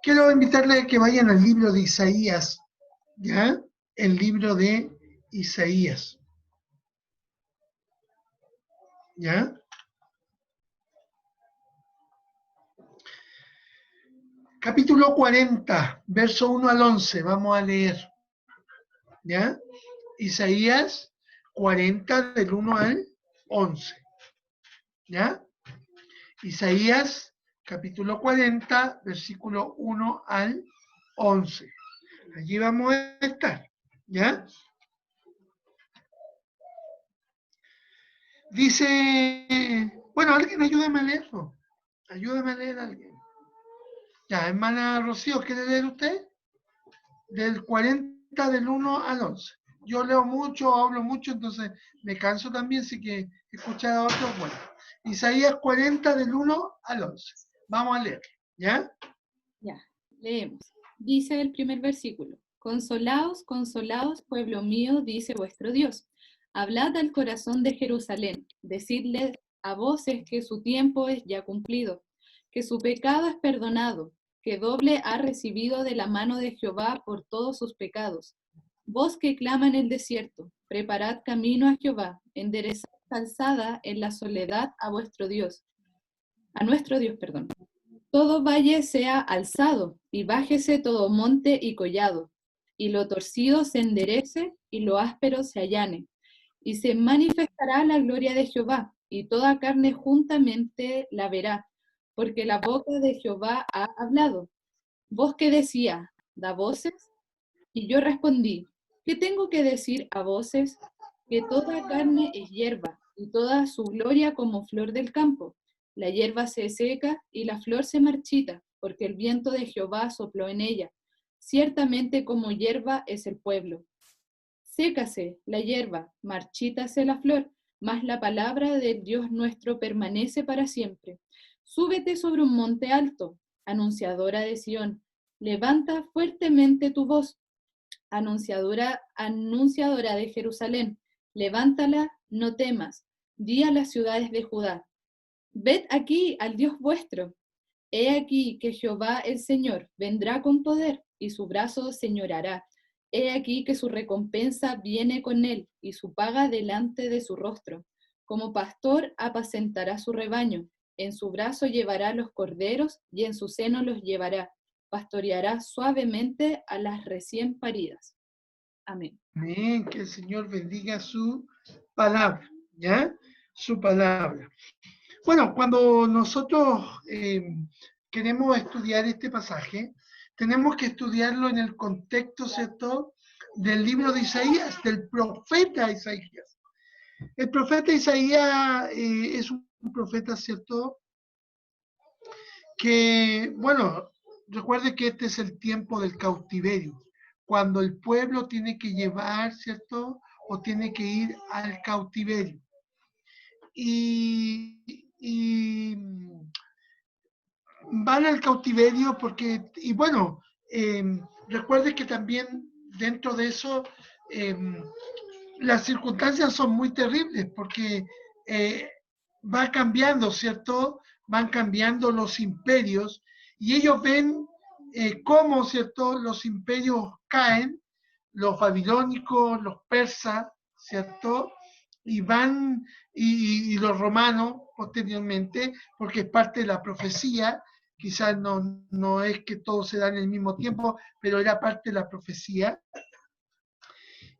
Quiero invitarle a que vayan al libro de Isaías, ¿ya? El libro de Isaías, ¿ya? Capítulo 40, verso 1 al 11, vamos a leer, ¿ya? Isaías 40 del 1 al 11, ¿ya? Isaías capítulo 40, versículo 1 al 11. Allí vamos a estar, ¿ya? Dice, bueno, alguien ayúdame a leerlo. Ayúdame a leer a alguien. Ya, hermana Rocío, ¿quiere leer usted? Del 40 del 1 al 11. Yo leo mucho, hablo mucho, entonces me canso también, así que escuchar a otros, bueno. Isaías 40 del 1 al 11. Vamos a leer, ¿ya? Ya, leemos. Dice el primer versículo: Consolaos, consolaos, pueblo mío, dice vuestro Dios. Hablad al corazón de Jerusalén, decidle a voces que su tiempo es ya cumplido, que su pecado es perdonado, que doble ha recibido de la mano de Jehová por todos sus pecados. Vos que clama en el desierto, preparad camino a Jehová, enderezad calzada en la soledad a vuestro Dios, a nuestro Dios, perdón. Todo valle sea alzado, y bájese todo monte y collado, y lo torcido se enderece, y lo áspero se allane. Y se manifestará la gloria de Jehová, y toda carne juntamente la verá, porque la boca de Jehová ha hablado. Voz que decía, da voces, y yo respondí, ¿qué tengo que decir a voces? Que toda carne es hierba, y toda su gloria como flor del campo. La hierba se seca y la flor se marchita, porque el viento de Jehová sopló en ella. Ciertamente como hierba es el pueblo. Sécase la hierba, marchítase la flor, mas la palabra del Dios nuestro permanece para siempre. Súbete sobre un monte alto, anunciadora de Sión. Levanta fuertemente tu voz, anunciadora de Jerusalén, levántala, no temas, di a las ciudades de Judá, ved aquí al Dios vuestro, he aquí que Jehová el Señor vendrá con poder y su brazo señorará, he aquí que su recompensa viene con él y su paga delante de su rostro, como pastor apacentará su rebaño, en su brazo llevará los corderos y en su seno los llevará, pastoreará suavemente a las recién paridas. Amén. Amén, que el Señor bendiga su palabra, ¿ya? Su palabra. Bueno, cuando nosotros queremos estudiar este pasaje, tenemos que estudiarlo en el contexto, ¿cierto?, del libro de Isaías, del profeta Isaías. El profeta Isaías es un profeta, ¿cierto?, que, bueno, recuerde que este es el tiempo del cautiverio, cuando el pueblo tiene que llevar, ¿cierto?, o tiene que ir al cautiverio. Y van al cautiverio porque, y bueno, recuerde que también dentro de eso las circunstancias son muy terribles porque va cambiando, ¿cierto? Van cambiando los imperios y ellos ven cómo, ¿cierto?, los imperios caen, los babilónicos, los persas, ¿cierto? Y van, y los romanos posteriormente, porque es parte de la profecía, quizás no es que todo se da en el mismo tiempo, pero era parte de la profecía.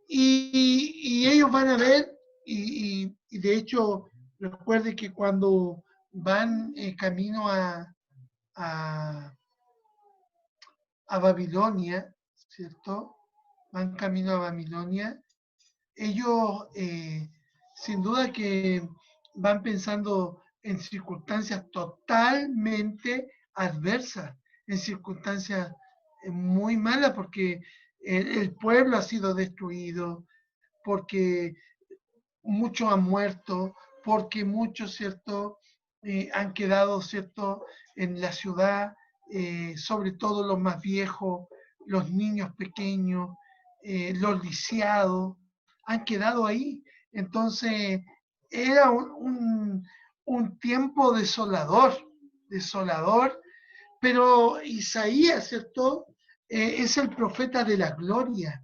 Y ellos van a ver, y de hecho, recuerde que cuando van camino a, a Babilonia, ¿cierto? Van camino a Babilonia, ellos sin duda que van pensando en circunstancias totalmente adversas, en circunstancias muy malas porque el pueblo ha sido destruido, porque muchos han muerto, porque muchos, ¿cierto?, han quedado, ¿cierto?, en la ciudad, sobre todo los más viejos, los niños pequeños, los lisiados, han quedado ahí. Entonces, era un tiempo desolador, desolador, Pero Isaías, ¿cierto? Es el profeta de la gloria.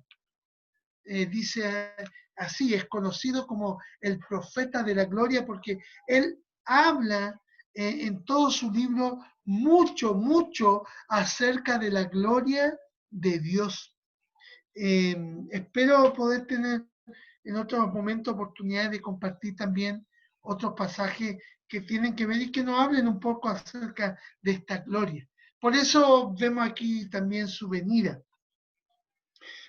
Dice así, es conocido como el profeta de la gloria porque él habla en todo su libro mucho, mucho acerca de la gloria de Dios. Espero poder tener en otro momento oportunidad de compartir también otros pasajes que tienen que ver y que nos hablen un poco acerca de esta gloria. Por eso vemos aquí también su venida.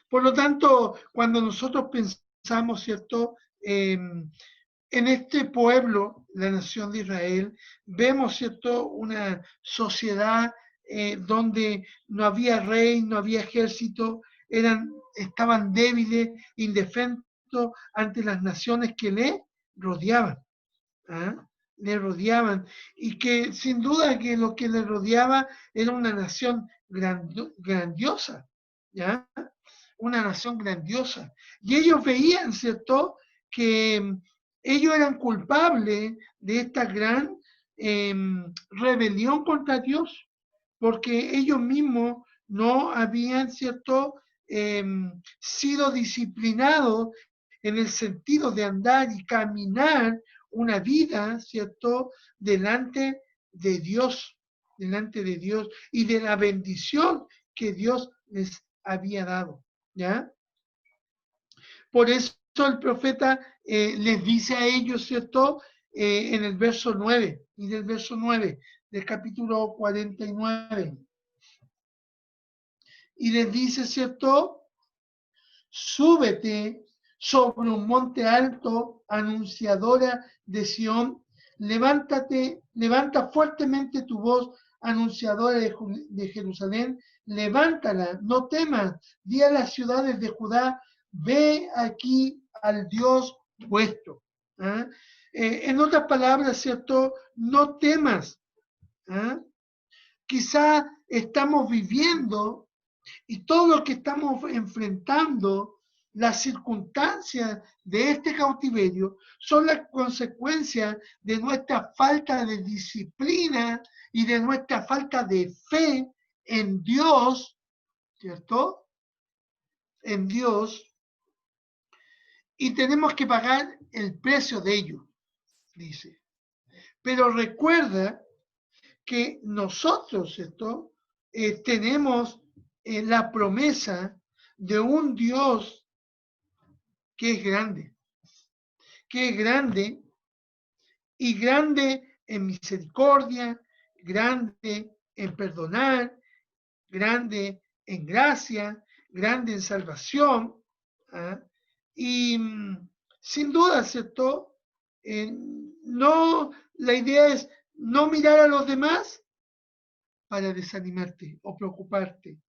Por lo tanto, cuando nosotros pensamos, ¿cierto? En este pueblo, la nación de Israel, vemos, ¿cierto? Una sociedad donde no había rey, no había ejército, estaban débiles, indefensos ante las naciones que le rodeaban. ¿Ah? Le rodeaban y que sin duda que lo que le rodeaba era una nación grandiosa, ¿ya? Una nación grandiosa. Y ellos veían, ¿cierto?, que ellos eran culpables de esta gran rebelión contra Dios, porque ellos mismos no habían, ¿cierto?, sido disciplinados en el sentido de andar y caminar una vida, ¿cierto?, delante de Dios, y de la bendición que Dios les había dado, ¿ya? Por eso el profeta les dice a ellos, ¿cierto?, en el verso 9, y del verso 9 del capítulo 49, y les dice, ¿cierto?, súbete sobre un monte alto, anunciadora de Sión, levanta fuertemente tu voz, anunciadora de Jerusalén, levántala, no temas, di a las ciudades de Judá, ve aquí al Dios vuestro. ¿Ah? En otras palabras, ¿cierto? No temas. ¿Ah? Quizá estamos viviendo y todo lo que estamos enfrentando, las circunstancias de este cautiverio, son la consecuencia de nuestra falta de disciplina y de nuestra falta de fe en Dios, ¿cierto? En Dios, y tenemos que pagar el precio de ello, dice. Pero recuerda que nosotros, ¿cierto? Tenemos la promesa de un Dios que es grande y grande en misericordia, grande en perdonar, grande en gracia, grande en salvación. ¿Ah? Y sin duda, ¿cierto? No, la idea es no mirar a los demás para desanimarte o preocuparte,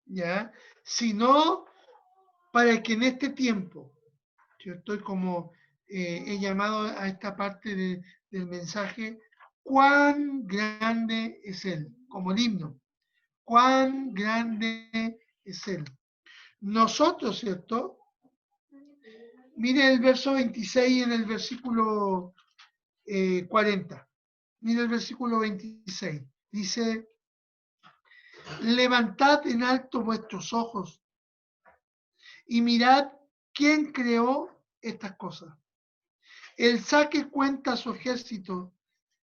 ¿ya? Sino para que en este tiempo, yo estoy como he llamado a esta parte del mensaje, cuán grande es Él, como el himno, cuán grande es Él. Nosotros, ¿cierto? Mire el verso 26 en el versículo 40. Mire el versículo 26. Dice, levantad en alto vuestros ojos y mirad quién creó estas cosas. El saque cuenta a su ejército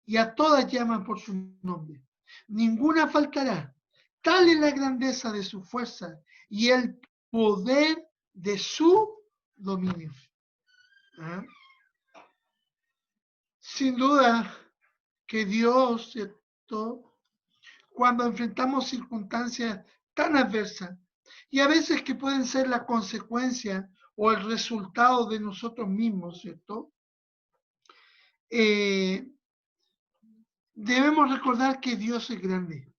y a todas llaman por su nombre. Ninguna faltará. Tal es la grandeza de su fuerza y el poder de su dominio. ¿Ah? Sin duda que Dios, ¿cierto? Cuando enfrentamos circunstancias tan adversas y a veces que pueden ser la consecuencia o el resultado de nosotros mismos, ¿cierto? Debemos recordar que Dios es grande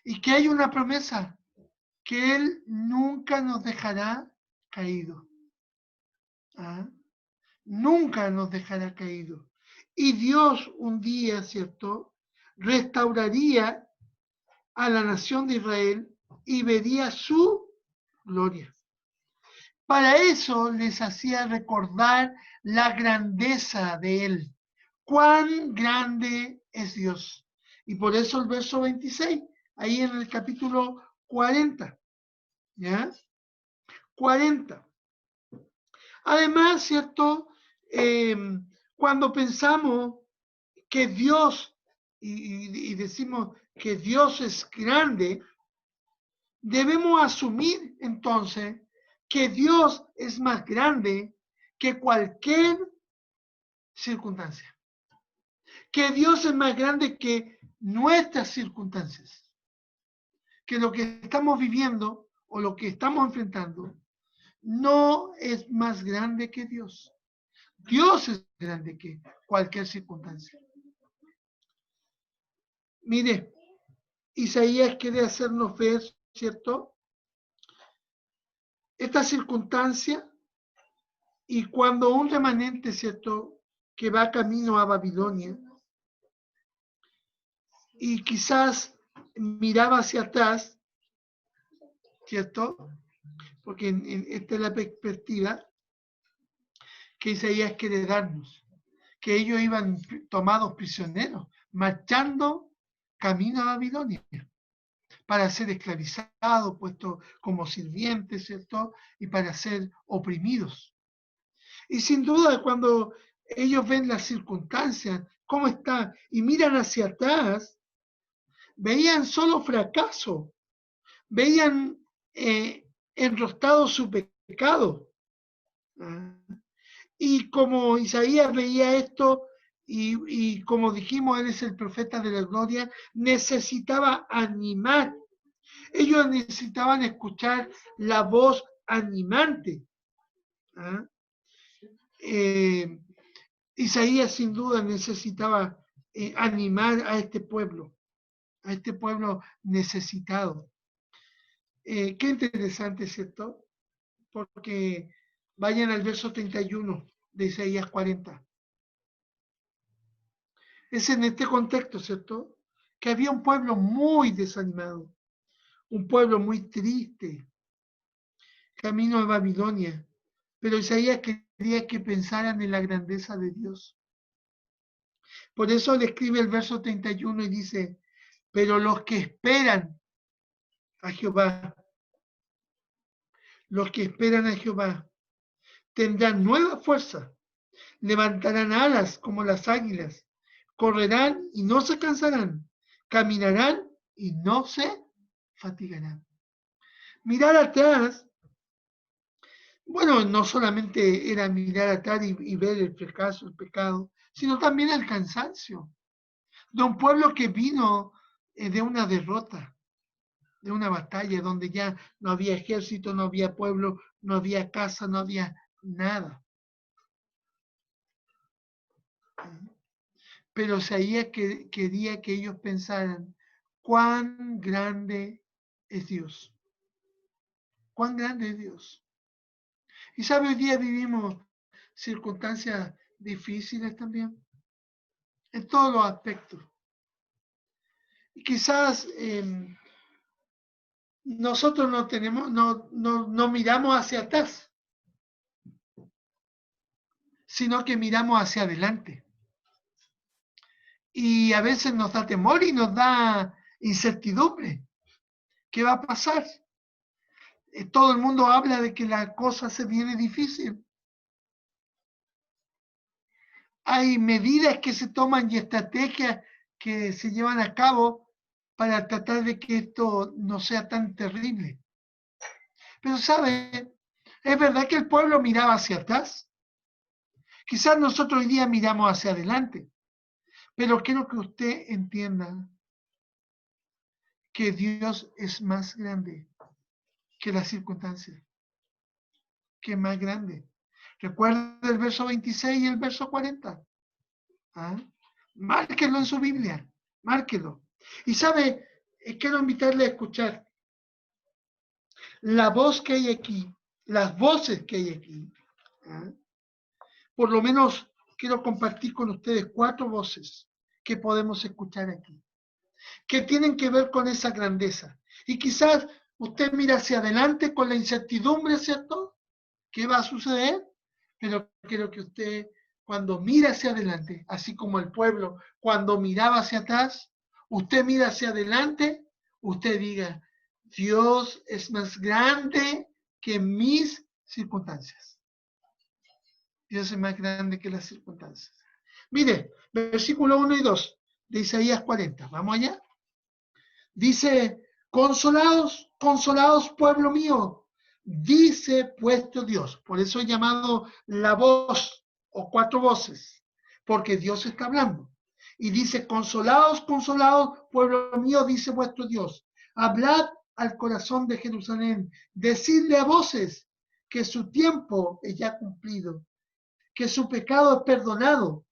y que hay una promesa, que Él nunca nos dejará caído. ¿Ah? Nunca nos dejará caído. Y Dios un día, ¿cierto?, restauraría a la nación de Israel y vería su gloria. Para eso les hacía recordar la grandeza de Él. Cuán grande es Dios. Y por eso el verso 26, ahí en el capítulo 40, ¿ya? 40. Además, ¿cierto? Cuando pensamos que Dios, y decimos que Dios es grande, debemos asumir entonces que Dios es más grande que cualquier circunstancia. Que Dios es más grande que nuestras circunstancias. Que lo que estamos viviendo o lo que estamos enfrentando no es más grande que Dios. Dios es grande que cualquier circunstancia. Mire, Isaías quiere hacernos ver, ¿cierto? Esta circunstancia, y cuando un remanente, ¿cierto?, que va camino a Babilonia y quizás miraba hacia atrás, ¿cierto? Porque esta es la perspectiva que Isaías quiere darnos, que ellos iban tomados prisioneros, marchando camino a Babilonia, para ser esclavizados, puestos como sirvientes, ¿cierto? Y para ser oprimidos. Y sin duda, cuando ellos ven las circunstancias, cómo está, y miran hacia atrás, veían solo fracaso, veían enrostado su pecado. Y como Isaías veía esto, y como dijimos, él es el profeta de la gloria, necesitaba animar. Ellos necesitaban escuchar la voz animante. Isaías sin duda necesitaba animar a este pueblo necesitado. Qué interesante, ¿cierto? Porque vayan al verso 31 de Isaías 40. Es en este contexto, ¿cierto?, que había un pueblo muy desanimado, un pueblo muy triste, camino a Babilonia. Pero Isaías quería que pensaran en la grandeza de Dios. Por eso le escribe el verso 31 y dice, pero los que esperan a Jehová, tendrán nueva fuerza, levantarán alas como las águilas, correrán y no se cansarán, caminarán y no se fatigarán. Mirar atrás, bueno, no solamente era mirar atrás y ver el fracaso, el pecado, sino también el cansancio de un pueblo que vino de una derrota, de una batalla donde ya no había ejército, no había pueblo, no había casa, no había nada. Pero Isaías quería que ellos pensaran cuán grande es Dios. Cuán grande es Dios. Y sabe, hoy día vivimos circunstancias difíciles también, en todos los aspectos. Y quizás nosotros no miramos hacia atrás, sino que miramos hacia adelante. Y a veces nos da temor y nos da incertidumbre. ¿Qué va a pasar? Todo el mundo habla de que la cosa se viene difícil. Hay medidas que se toman y estrategias que se llevan a cabo para tratar de que esto no sea tan terrible. Pero, ¿sabe? Es verdad que el pueblo miraba hacia atrás. Quizás nosotros hoy día miramos hacia adelante. Pero quiero que usted entienda que Dios es más grande que las circunstancias, que es más grande. Recuerda el verso 26 y el verso 40. Márquelo en su Biblia, márquelo. Y sabe, quiero invitarle a escuchar la voz que hay aquí, las voces que hay aquí. Por lo menos quiero compartir con ustedes 4 voces que podemos escuchar aquí, que tienen que ver con esa grandeza. Y quizás usted mira hacia adelante con la incertidumbre, ¿cierto? ¿Qué va a suceder? Pero quiero que usted, cuando mira hacia adelante, así como el pueblo, cuando miraba hacia atrás, usted mira hacia adelante, usted diga, Dios es más grande que mis circunstancias. Dios es más grande que las circunstancias. Mire, versículo 1 y 2 de Isaías 40. ¿Vamos allá? Dice, consolados, consolados pueblo mío, dice vuestro Dios. Por eso he llamado la voz o cuatro voces, porque Dios está hablando. Y dice, consolados, consolados pueblo mío, dice vuestro Dios. Hablad al corazón de Jerusalén, decidle a voces que su tiempo es ya cumplido, que su pecado es perdonado,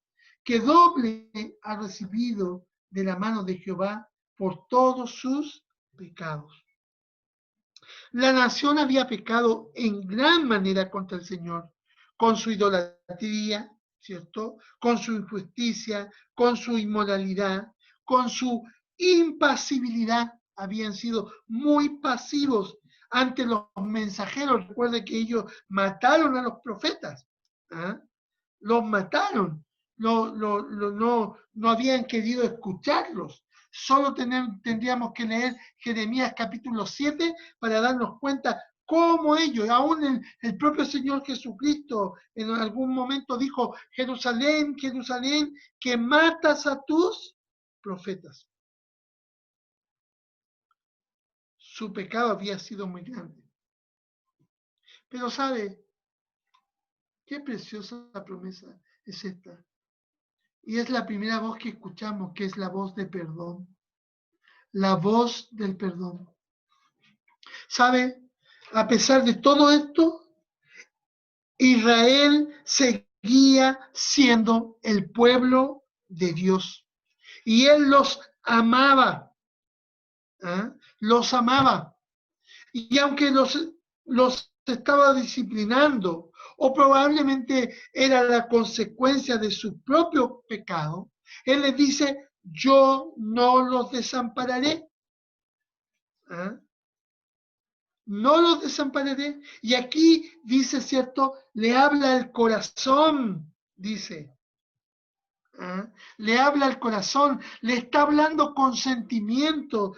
que doble ha recibido de la mano de Jehová por todos sus pecados. La nación había pecado en gran manera contra el Señor, con su idolatría, ¿cierto? Con su injusticia, con su inmoralidad, con su impasibilidad. Habían sido muy pasivos ante los mensajeros. Recuerden que ellos mataron a los profetas. ¿Ah? Los mataron, no habían querido escucharlos. Solo tendríamos que leer Jeremías capítulo 7 para darnos cuenta cómo ellos, aún el propio Señor Jesucristo en algún momento dijo, Jerusalén, Jerusalén, que matas a tus profetas. Su pecado había sido muy grande. Pero ¿sabe qué preciosa promesa es esta? Y es la primera voz que escuchamos, que es la voz de perdón. La voz del perdón. ¿Sabe? A pesar de todo esto, Israel seguía siendo el pueblo de Dios. Y Él los amaba. ¿Ah? Los amaba. Y aunque los estaba disciplinando, o probablemente era la consecuencia de su propio pecado, Él les dice, yo no los desampararé. ¿Ah? No los desampararé. Y aquí dice, ¿cierto? Le habla al corazón, dice. ¿Ah? Le habla al corazón, le está hablando con sentimientos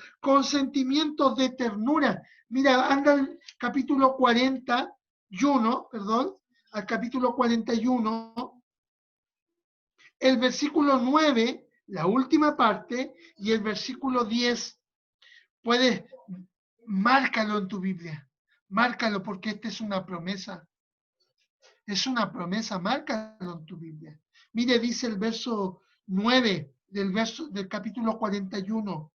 de ternura. Mira, anda al capítulo 41, perdón, al capítulo 41, el versículo 9, la última parte, y el versículo 10, puedes, márcalo en tu Biblia, márcalo porque esta es una promesa. Es una promesa, márcalo en tu Biblia. Mire, dice el verso 9 del capítulo 41.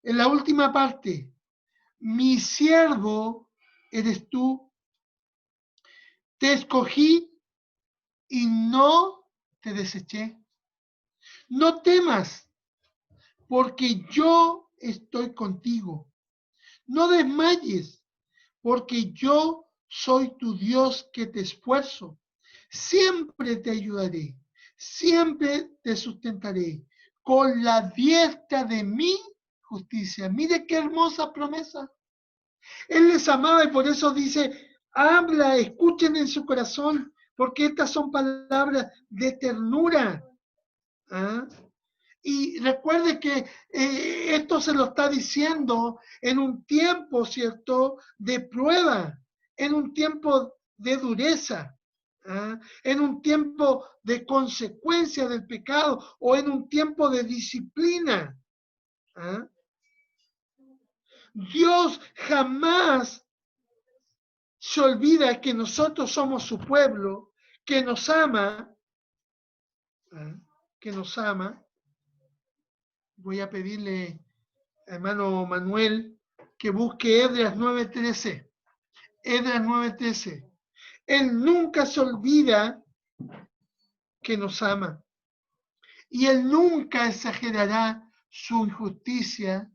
En la última parte, mi siervo eres tú, te escogí y no te deseché. No temas, porque yo estoy contigo. No desmayes, porque yo soy tu Dios que te esfuerzo. Siempre te ayudaré, siempre te sustentaré con la diestra de mi justicia. Mire qué hermosa promesa. Él les amaba y por eso dice, habla, escuchen en su corazón, porque estas son palabras de ternura. ¿Ah? Y recuerde que esto se lo está diciendo en un tiempo, ¿cierto?, de prueba, en un tiempo de dureza, ¿ah? En un tiempo de consecuencia del pecado o en un tiempo de disciplina. ¿Ah? Dios jamás se olvida que nosotros somos su pueblo, que nos ama, ¿ah? Que nos ama. Voy a pedirle, hermano Manuel, que busque Esdras 9:13. Esdras 9:13. Él nunca se olvida que nos ama. Y Él nunca exagerará su injusticia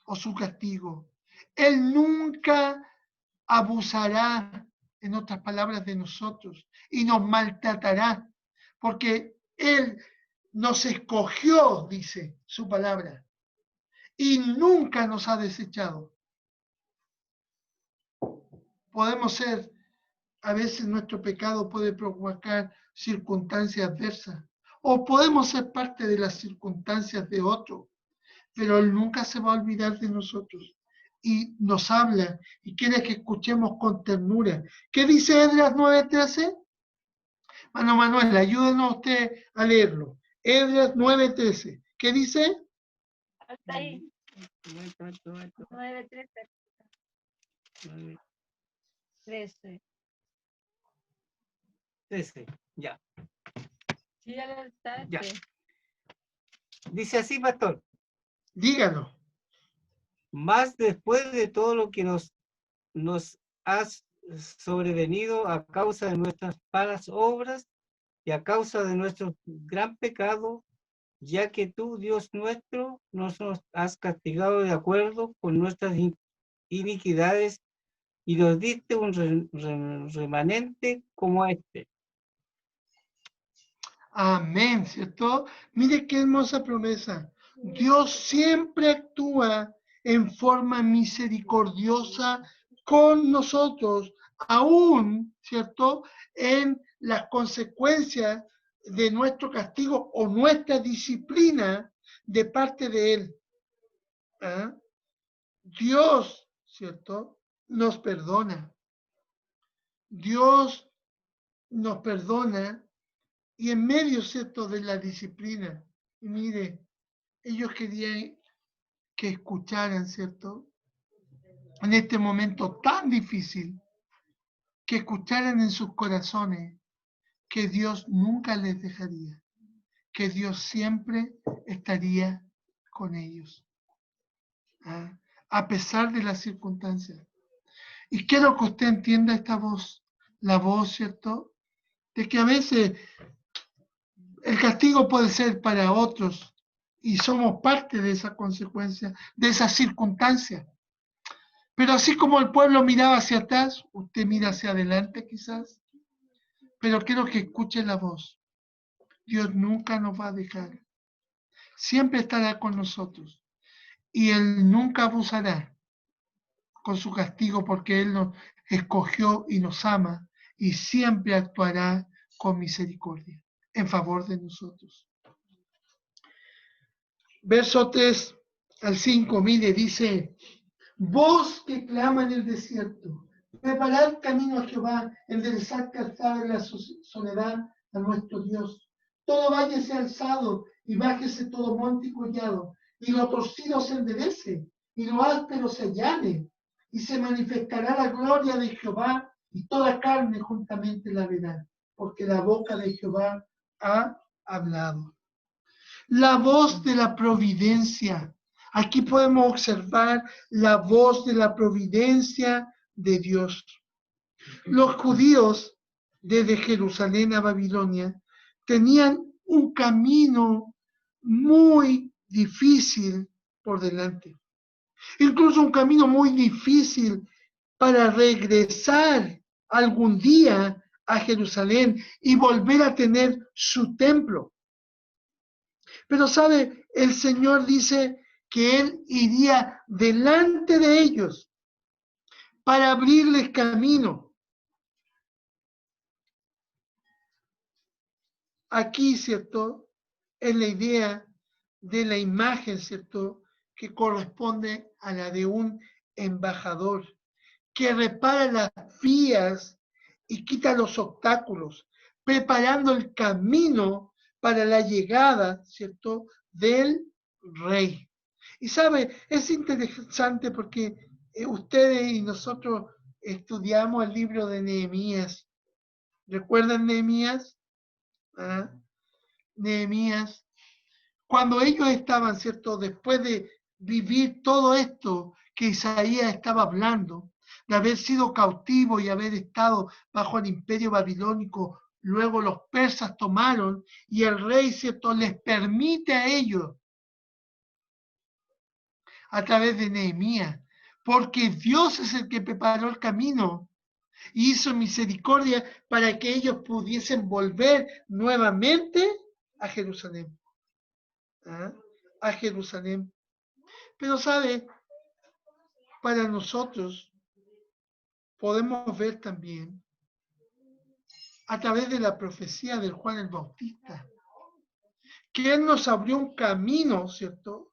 o su castigo. Él nunca abusará, en otras palabras, de nosotros y nos maltratará, porque Él nos escogió, dice su palabra, y nunca nos ha desechado. Podemos ser, a veces nuestro pecado puede provocar circunstancias adversas, o podemos ser parte de las circunstancias de otro, pero Él nunca se va a olvidar de nosotros. Y nos habla y quiere que escuchemos con ternura. ¿Qué dice Esdras 9:13? Mano Manuel, ayúdenos usted a leerlo. Esdras 9:13. ¿Qué dice? Hasta ahí. 9:13. 13. 13, ya. Sí, ya lo está. Ya. Dice así, pastor. Dígalo. Más después de todo lo que nos has sobrevenido a causa de nuestras malas obras y a causa de nuestro gran pecado, ya que tú, Dios nuestro, nos has castigado de acuerdo con nuestras iniquidades y nos diste un remanente como este. Amén, ¿cierto? Mire qué hermosa promesa. Dios siempre actúa en forma misericordiosa con nosotros, aún, ¿cierto? En las consecuencias de nuestro castigo o nuestra disciplina de parte de Él. ¿Ah? Dios, ¿cierto? Nos perdona. Dios nos perdona y en medio, ¿cierto?, de la disciplina. Y mire, ellos querían que escucharan, ¿cierto?, en este momento tan difícil, que escucharan en sus corazones que Dios nunca les dejaría, que Dios siempre estaría con ellos, ¿ah? A pesar de las circunstancias. Y quiero que usted entienda esta voz, la voz, ¿cierto?, de que a veces el castigo puede ser para otros y somos parte de esa consecuencia, de esa circunstancia. Pero así como el pueblo miraba hacia atrás, usted mira hacia adelante quizás, pero quiero que escuche la voz. Dios nunca nos va a dejar. Siempre estará con nosotros y Él nunca abusará con su castigo porque Él nos escogió y nos ama y siempre actuará con misericordia en favor de nosotros. Verso 3 al 5, mire, dice, voz que clama en el desierto, preparad camino a Jehová, enderezad calzada en la soledad a nuestro Dios. Todo valle sea alzado y bájese todo monte y collado, y lo torcido se enderece, y lo áspero se allane, y se manifestará la gloria de Jehová, y toda carne juntamente la verá, porque la boca de Jehová ha hablado. La voz de la providencia. Aquí podemos observar la voz de la providencia de Dios. Los judíos desde Jerusalén a Babilonia tenían un camino muy difícil por delante. Incluso un camino muy difícil para regresar algún día a Jerusalén y volver a tener su templo. Pero sabe, el Señor dice que Él iría delante de ellos para abrirles camino. Aquí, ¿cierto? Es la idea de la imagen, ¿cierto? Que corresponde a la de un embajador que repara las vías y quita los obstáculos, preparando el camino para la llegada, ¿cierto?, del rey. Y sabe, es interesante porque ustedes y nosotros estudiamos el libro de Nehemías. ¿Recuerdan Nehemías? ¿Ah? Nehemías. Cuando ellos estaban, ¿cierto?, después de vivir todo esto que Isaías estaba hablando, de haber sido cautivo y haber estado bajo el imperio babilónico, luego los persas tomaron y el rey, ¿cierto?, les permite a ellos a través de Nehemías, porque Dios es el que preparó el camino y hizo misericordia para que ellos pudiesen volver nuevamente a Jerusalén. ¿Ah? A Jerusalén. Pero sabe, para nosotros podemos ver también a través de la profecía del Juan el Bautista, que Él nos abrió un camino, ¿cierto?,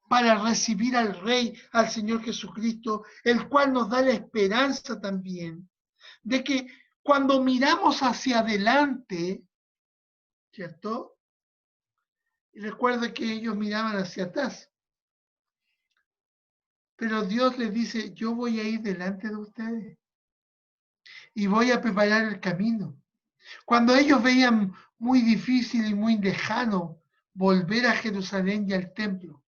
para recibir al Rey, al Señor Jesucristo, el cual nos da la esperanza también de que cuando miramos hacia adelante, ¿cierto? Y recuerda que ellos miraban hacia atrás. Pero Dios les dice, yo voy a ir delante de ustedes y voy a preparar el camino. Cuando ellos veían muy difícil y muy lejano volver a Jerusalén y al templo,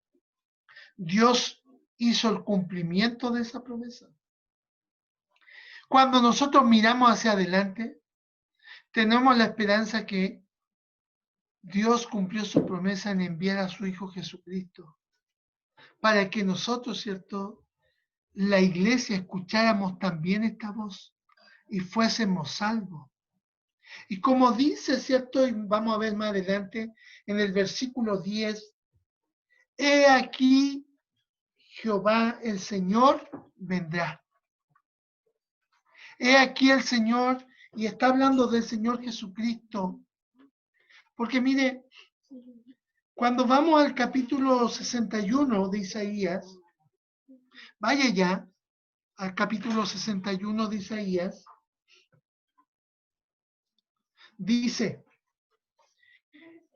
Dios hizo el cumplimiento de esa promesa. Cuando nosotros miramos hacia adelante, tenemos la esperanza que Dios cumplió su promesa en enviar a su Hijo Jesucristo para que nosotros, ¿cierto?, la iglesia, escucháramos también esta voz y fuésemos salvos. Y como dice, ¿cierto?, y vamos a ver más adelante en el versículo 10, he aquí Jehová el Señor vendrá. He aquí el Señor, y está hablando del Señor Jesucristo. Porque mire, cuando vamos al capítulo 61 de Isaías, vaya ya al capítulo 61 de Isaías, dice,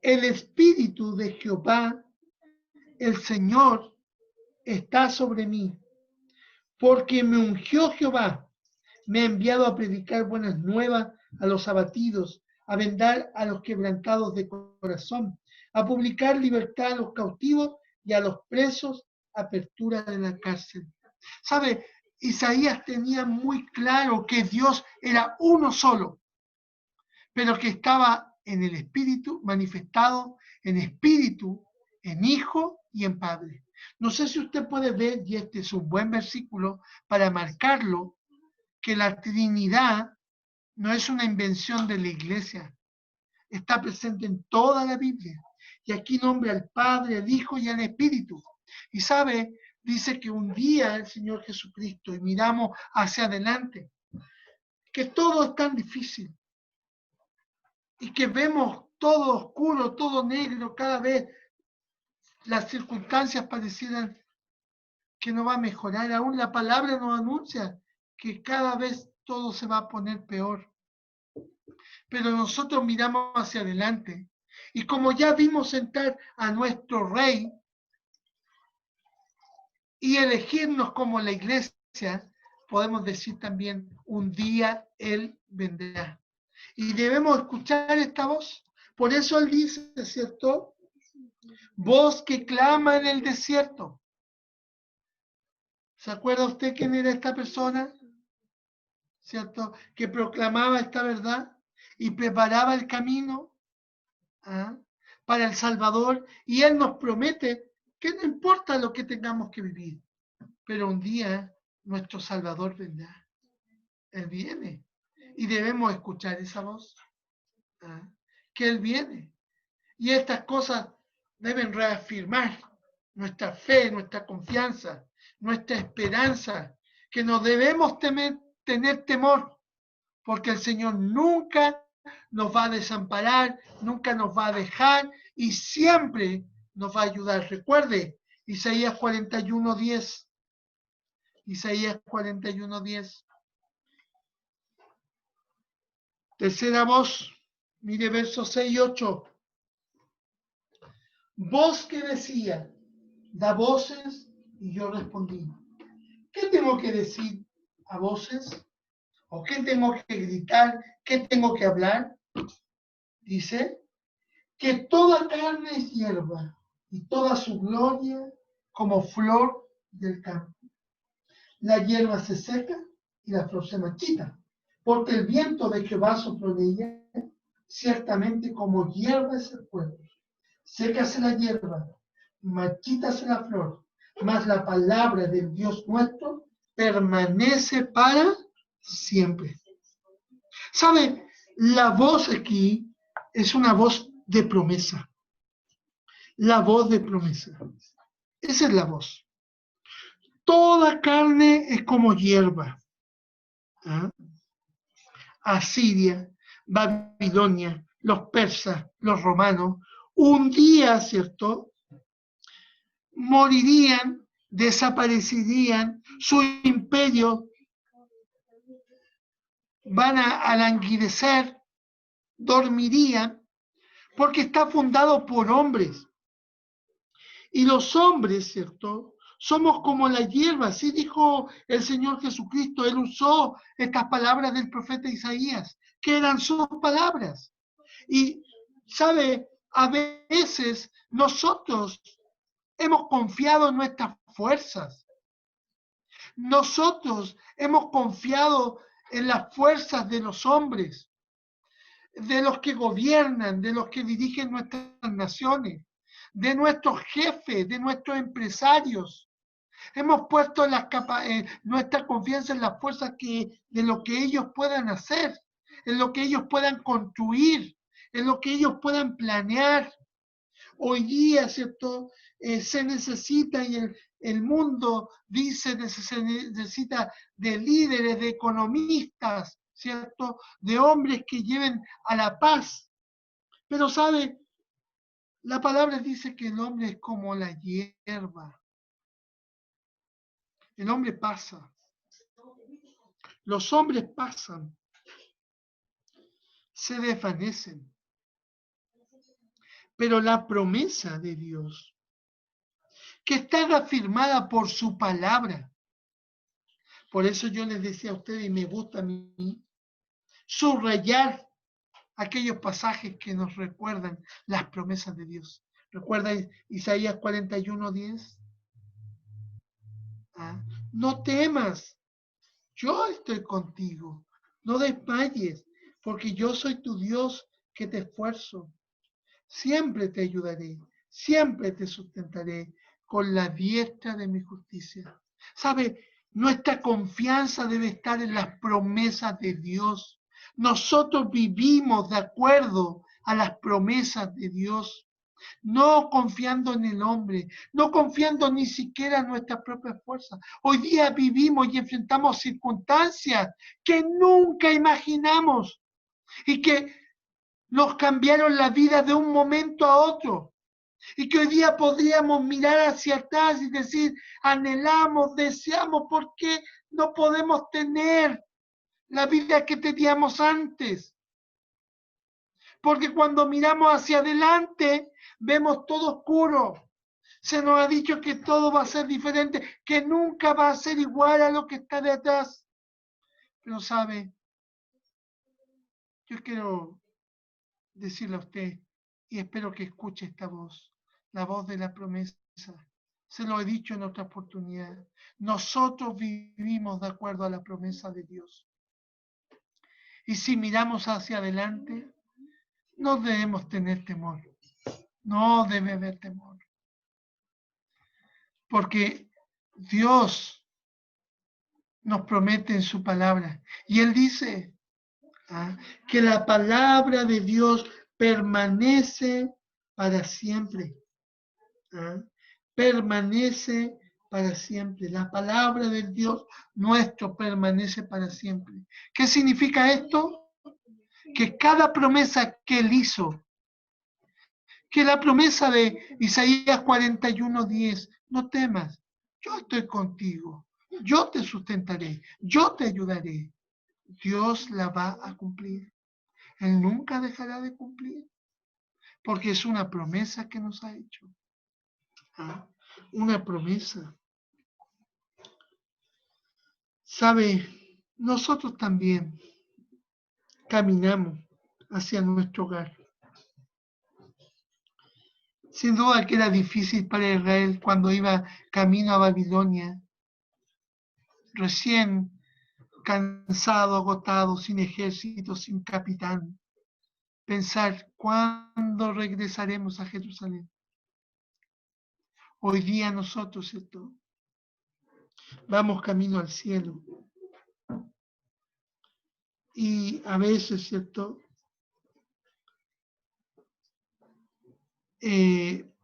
el Espíritu de Jehová, el Señor, está sobre mí, porque me ungió Jehová, me ha enviado a predicar buenas nuevas a los abatidos, a vendar a los quebrantados de corazón, a publicar libertad a los cautivos y a los presos, apertura de la cárcel. ¿Sabe? Isaías tenía muy claro que Dios era uno solo, pero que estaba en el Espíritu, manifestado en Espíritu, en Hijo y en Padre. No sé si usted puede ver, y este es un buen versículo para marcarlo, que la Trinidad no es una invención de la Iglesia, está presente en toda la Biblia. Y aquí nombra al Padre, al Hijo y al Espíritu. Y sabe, dice que un día el Señor Jesucristo, y miramos hacia adelante, que todo es tan difícil, y que vemos todo oscuro, todo negro, cada vez las circunstancias parecieran que no va a mejorar. Aún la palabra nos anuncia que cada vez todo se va a poner peor. Pero nosotros miramos hacia adelante y como ya vimos entrar a nuestro Rey y elegirnos como la iglesia, podemos decir también, un día Él vendrá. Y debemos escuchar esta voz. Por eso Él dice, ¿cierto? Voz que clama en el desierto. ¿Se acuerda usted quién era esta persona? ¿Cierto? Que proclamaba esta verdad y preparaba el camino para el Salvador. Y Él nos promete que no importa lo que tengamos que vivir, pero un día nuestro Salvador vendrá. Él viene. Y debemos escuchar esa voz. Que Él viene. Y estas cosas deben reafirmar nuestra fe, nuestra confianza, nuestra esperanza, que no debemos tener temor, porque el Señor nunca nos va a desamparar, nunca nos va a dejar y siempre nos va a ayudar. Recuerde, Isaías 41:10. Isaías 41:10. Tercera voz, mire versos 6 y 8. Voz que decía, da voces, y yo respondí. ¿Qué tengo que decir a voces? ¿O qué tengo que gritar? ¿Qué tengo que hablar? Dice, que toda carne es hierba, y toda su gloria como flor del campo. La hierba se seca y la flor se marchita, porque el viento de Jehová sopla en ella, ciertamente como hierba es el pueblo. Sécase la hierba, marchítase la flor, mas la palabra del Dios nuestro permanece para siempre. ¿Sabe? La voz aquí es una voz de promesa. La voz de promesa. Esa es la voz. Toda carne es como hierba. Asiria, Babilonia, los persas, los romanos, un día, ¿cierto?, morirían, desaparecerían, su imperio van a languidecer, dormirían, porque está fundado por hombres. Y los hombres, ¿cierto? Somos como la hierba, así dijo el Señor Jesucristo. Él usó estas palabras del profeta Isaías, que eran sus palabras. Y, ¿sabe? A veces nosotros hemos confiado en nuestras fuerzas. Nosotros hemos confiado en las fuerzas de los hombres, de los que gobiernan, de los que dirigen nuestras naciones, de nuestros jefes, de nuestros empresarios. Hemos puesto nuestra confianza en las fuerzas de lo que ellos puedan hacer, en lo que ellos puedan construir, en lo que ellos puedan planear. Hoy día, ¿cierto? Se necesita, y el mundo dice, se necesita de líderes, de economistas, ¿cierto? De hombres que lleven a la paz. Pero, ¿sabe? La palabra dice que el hombre es como la hierba. El hombre pasa. Los hombres pasan. Se desvanecen. Pero la promesa de Dios, que está reafirmada por su palabra. Por eso yo les decía a ustedes, y me gusta a mí, subrayar aquellos pasajes que nos recuerdan las promesas de Dios. ¿Recuerda Isaías 41:10? No temas, yo estoy contigo. No desmayes, porque yo soy tu Dios que te esfuerzo. Siempre te ayudaré, siempre te sustentaré con la diestra de mi justicia. ¿Sabe? Nuestra confianza debe estar en las promesas de Dios. Nosotros vivimos de acuerdo a las promesas de Dios, no confiando en el hombre, no confiando ni siquiera en nuestras propias fuerzas. Hoy día vivimos y enfrentamos circunstancias que nunca imaginamos y que nos cambiaron la vida de un momento a otro. Y que hoy día podríamos mirar hacia atrás y decir, anhelamos, deseamos, ¿por qué no podemos tener la vida que teníamos antes? Porque cuando miramos hacia adelante, vemos todo oscuro. Se nos ha dicho que todo va a ser diferente, que nunca va a ser igual a lo que está de atrás. Pero sabe, yo quiero decirle a usted, y espero que escuche esta voz, la voz de la promesa. Se lo he dicho en otra oportunidad. Nosotros vivimos de acuerdo a la promesa de Dios. Y si miramos hacia adelante, no debemos tener temor. No debe haber temor. Porque Dios nos promete en su palabra. Y Él dice que la palabra de Dios permanece para siempre. Permanece para siempre. La palabra del Dios nuestro permanece para siempre. ¿Qué significa esto? Que cada promesa que Él hizo, que la promesa de Isaías 41:10, no temas, yo estoy contigo, yo te sustentaré, yo te ayudaré. Dios la va a cumplir. Él nunca dejará de cumplir, porque es una promesa que nos ha hecho. Una promesa. Sabe, nosotros también caminamos hacia nuestro hogar. Sin duda que era difícil para Israel cuando iba camino a Babilonia, recién cansado, agotado, sin ejército, sin capitán. Pensar, ¿cuándo regresaremos a Jerusalén? Hoy día nosotros, ¿cierto? Vamos camino al cielo. Y a veces, ¿cierto?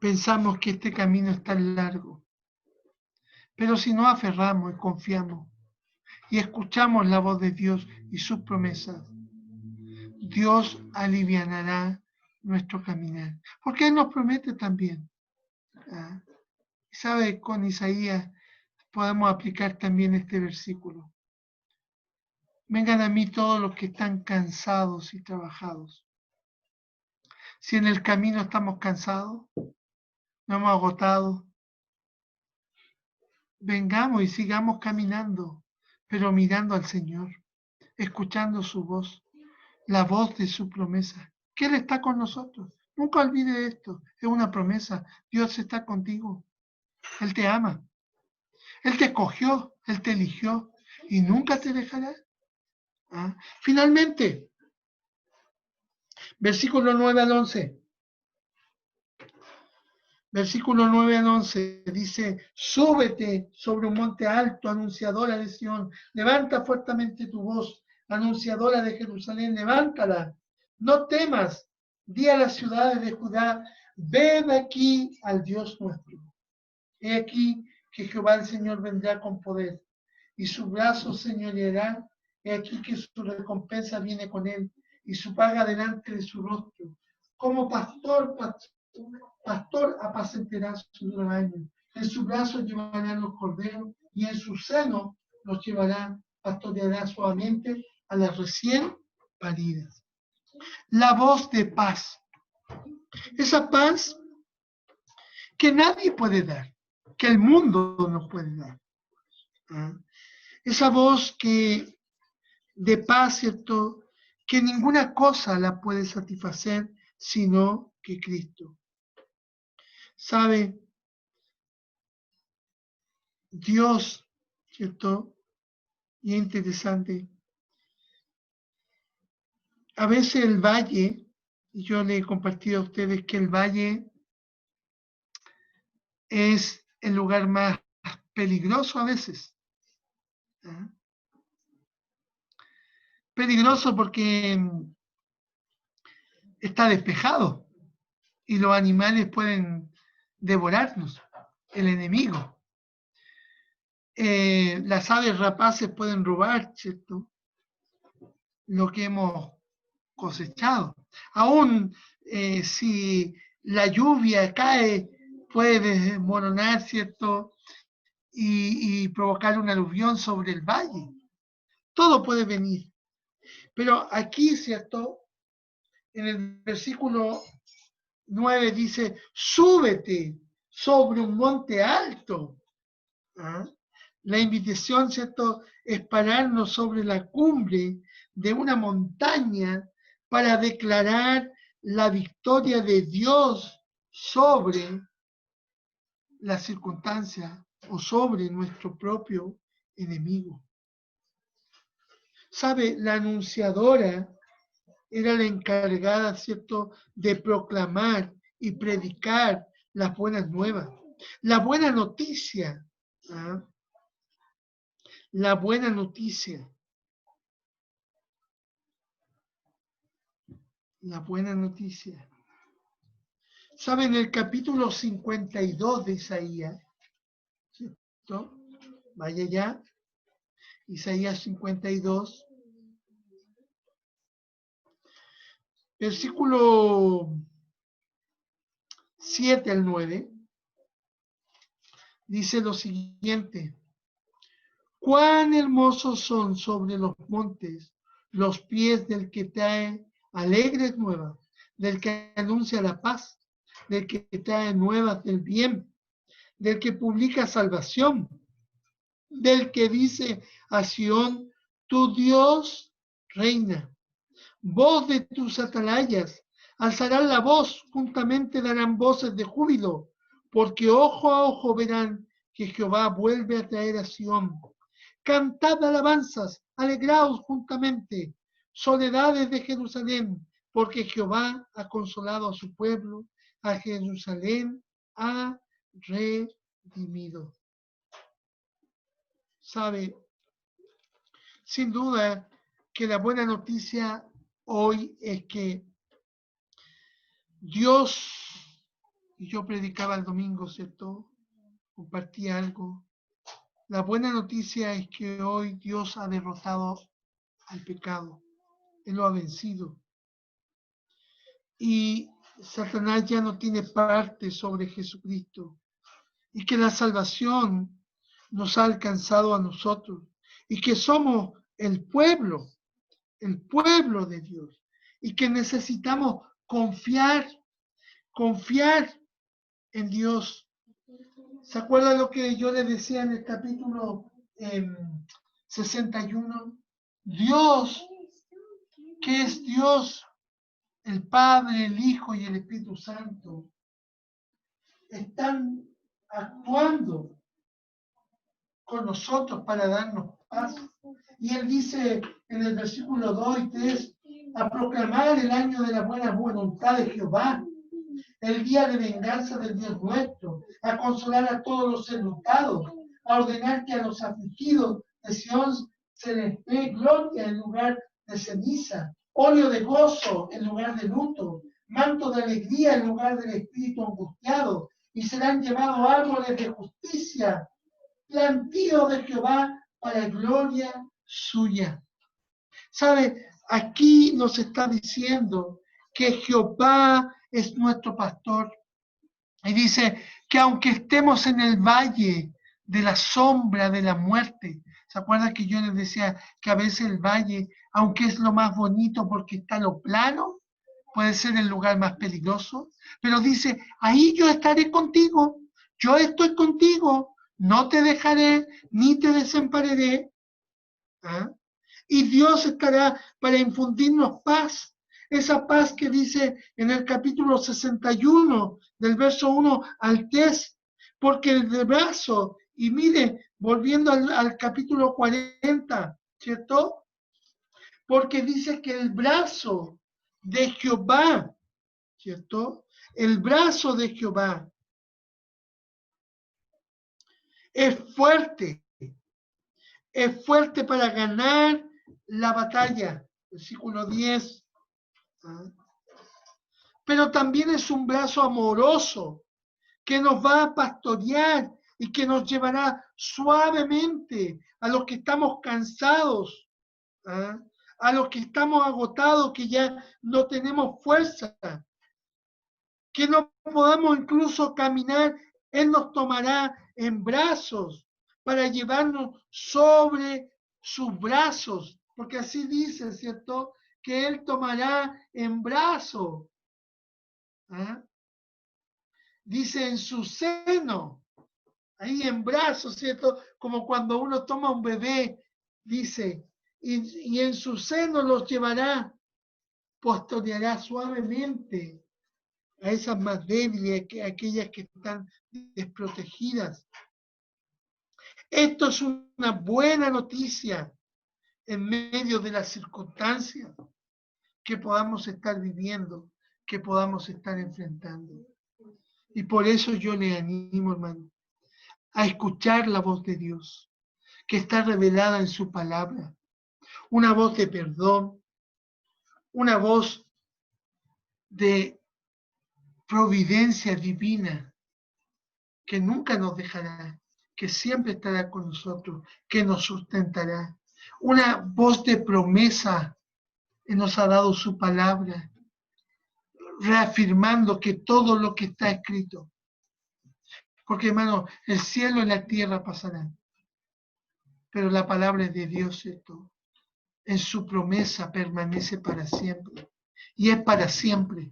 Pensamos que este camino es tan largo. Pero si nos aferramos y confiamos y escuchamos la voz de Dios y sus promesas, Dios alivianará nuestro caminar. Porque Él nos promete también. ¿Sabe? Con Isaías podemos aplicar también este versículo. Vengan a mí todos los que están cansados y trabajados. Si en el camino estamos cansados, nos hemos agotado, vengamos y sigamos caminando, pero mirando al Señor, escuchando su voz, la voz de su promesa, que Él está con nosotros. Nunca olvide esto, es una promesa. Dios está contigo, Él te ama, Él te escogió, Él te eligió y nunca te dejará. ¿Ah? Finalmente, versículo 9 al 11. Versículo 9 al 11 dice, súbete sobre un monte alto, anunciadora de Sión, levanta fuertemente tu voz, anunciadora de Jerusalén, levántala, no temas, di a las ciudades de Judá, ven aquí al Dios nuestro. He aquí que Jehová el Señor vendrá con poder, y su brazo señoreará, he aquí que su recompensa viene con él, y su paga delante de su rostro. Como pastor apacentará su rebaño. En su brazo llevará los corderos y en su seno los llevará, pastoreará suavemente a las recién paridas. La voz de paz. Esa paz que nadie puede dar, que el mundo no puede dar. ¿Ah? Esa voz que de paz, ¿cierto? Que ninguna cosa la puede satisfacer sino que Cristo. ¿Sabe? Dios, ¿cierto? Y es interesante. A veces el valle, y yo le he compartido a ustedes que el valle es el lugar más peligroso a veces. ¿Ah? Peligroso porque está despejado y los animales pueden devorarnos, el enemigo. Las aves rapaces pueden robar, ¿cierto? Lo que hemos cosechado. Aún si la lluvia cae, puede desmoronar, ¿cierto? Y provocar una aluvión sobre el valle. Todo puede venir. Pero aquí, ¿cierto? En el versículo 9 dice, súbete sobre un monte alto. ¿Ah? La invitación, ¿cierto?, es pararnos sobre la cumbre de una montaña para declarar la victoria de Dios sobre las circunstancias o sobre nuestro propio enemigo. ¿Sabe? La anunciadora era la encargada, ¿cierto?, de proclamar y predicar las buenas nuevas, la buena noticia. ¿Ah? La buena noticia. La buena noticia. ¿Saben? El capítulo 52 de Isaías, ¿cierto? Vaya ya. Isaías 52. Versículo 7 al 9. Dice lo siguiente. Cuán hermosos son sobre los montes los pies del que trae alegres nuevas, del que anuncia la paz, del que trae nuevas del bien, del que publica salvación, del que dice a Sión, tu Dios reina. Voz de tus atalayas, alzarán la voz, juntamente darán voces de júbilo, porque ojo a ojo verán que Jehová vuelve a traer a Sión. Cantad alabanzas, alegraos juntamente, soledades de Jerusalén, porque Jehová ha consolado a su pueblo, a Jerusalén ha redimido. Sabe, sin duda que la buena noticia hoy es que Dios, y yo predicaba el domingo, ¿cierto? Compartí algo. La buena noticia es que hoy Dios ha derrotado al pecado. Él lo ha vencido. Y Satanás ya no tiene parte sobre Jesucristo. y que la salvación nos ha alcanzado a nosotros y que somos el pueblo de Dios y que necesitamos confiar en Dios. ¿Se acuerda lo que yo les decía en el capítulo 61? Dios, que es Dios, el Padre, el Hijo y el Espíritu Santo, están actuando con nosotros para darnos paz. Y él dice en el versículo 2 y 3, a proclamar el año de la buena voluntad de Jehová, el día de venganza del Dios nuestro, a consolar a todos los enlutados, a ordenar que a los afligidos de Sion se les dé gloria en lugar de ceniza, óleo de gozo en lugar de luto, manto de alegría en lugar del espíritu angustiado, y serán llevados árboles de justicia, plantío de Jehová para gloria suya. ¿Sabe? Aquí nos está diciendo que Jehová es nuestro pastor. Y dice que aunque estemos en el valle de la sombra de la muerte, ¿se acuerdan que yo les decía que a veces el valle, aunque es lo más bonito porque está lo plano, puede ser el lugar más peligroso? Pero dice, ahí yo estaré contigo, yo estoy contigo, no te dejaré ni te desampararé. ¿Ah? Y Dios estará para infundirnos paz, esa paz que dice en el capítulo 61, del verso 1 al 3, porque el brazo, y mire, volviendo al capítulo 40, ¿cierto? Porque dice que el brazo de Jehová, ¿cierto? El brazo de Jehová es fuerte para ganar la batalla. Versículo 10. Pero también es un brazo amoroso que nos va a pastorear y que nos llevará suavemente a los que estamos cansados, ¿ah? A los que estamos agotados, que ya no tenemos fuerza, que no podamos incluso caminar. Él nos tomará en brazos para llevarnos sobre sus brazos, porque así dice, ¿cierto? Que Él tomará en brazos. ¿Ah? Dice en su seno, ahí en brazos, ¿cierto? Como cuando uno toma un bebé, dice, y en su seno los llevará, pastoreará suavemente a esas más débiles, a aquellas que están desprotegidas. Esto es una buena noticia en medio de las circunstancias que podamos estar viviendo, que podamos estar enfrentando. Y por eso yo le animo, hermano, a escuchar la voz de Dios, que está revelada en su palabra. Una voz de perdón, una voz de providencia divina, que nunca nos dejará, que siempre estará con nosotros, que nos sustentará. Una voz de promesa que nos ha dado su palabra, reafirmando que todo lo que está escrito, porque hermano, el cielo y la tierra pasarán, pero la palabra es de Dios, ¿cierto? En su promesa permanece para siempre, y es para siempre,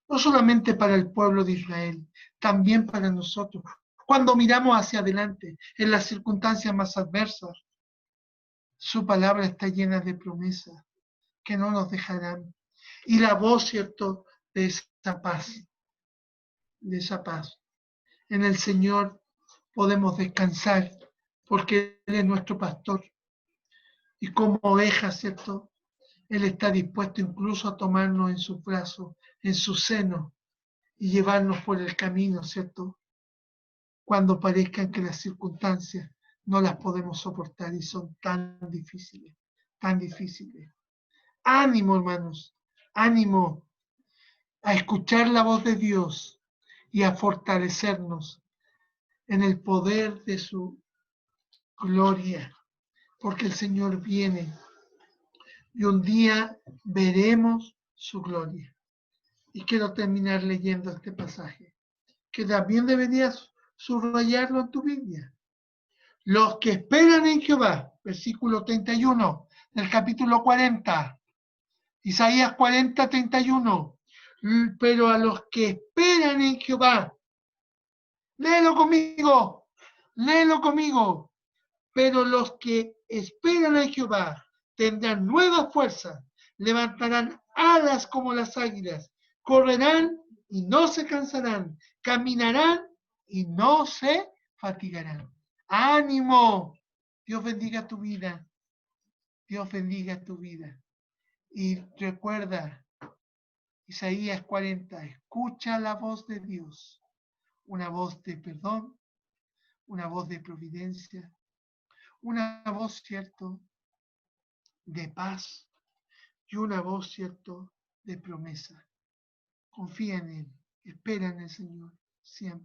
no solamente para el pueblo de Israel, también para nosotros. Cuando miramos hacia adelante, en las circunstancias más adversas, su palabra está llena de promesas que no nos dejarán. Y la voz, ¿cierto?, de esa paz, En el Señor podemos descansar porque Él es nuestro pastor. Y como ovejas, ¿cierto? Él está dispuesto incluso a tomarnos en sus brazos, en su seno, y llevarnos por el camino, ¿cierto? Cuando parezcan que las circunstancias no las podemos soportar y son tan difíciles, tan difíciles. Ánimo, hermanos, ánimo a escuchar la voz de Dios y a fortalecernos en el poder de su gloria, porque el Señor viene y un día veremos su gloria. Y quiero terminar leyendo este pasaje, que también debería subrayarlo en tu Biblia. Los que esperan en Jehová, versículo 31 del capítulo 40, Isaías 40, 31. Pero a los que esperan en Jehová, léelo conmigo. Pero los que esperan en Jehová tendrán nueva fuerza, levantarán alas como las águilas, correrán y no se cansarán, caminarán y no se fatigarán. ¡Ánimo! Dios bendiga tu vida. Dios bendiga tu vida. Y recuerda, Isaías 40, escucha la voz de Dios, una voz de perdón, una voz de providencia, una voz, cierto, de paz y una voz, cierto, de promesa. Confía en Él, espera en el Señor siempre.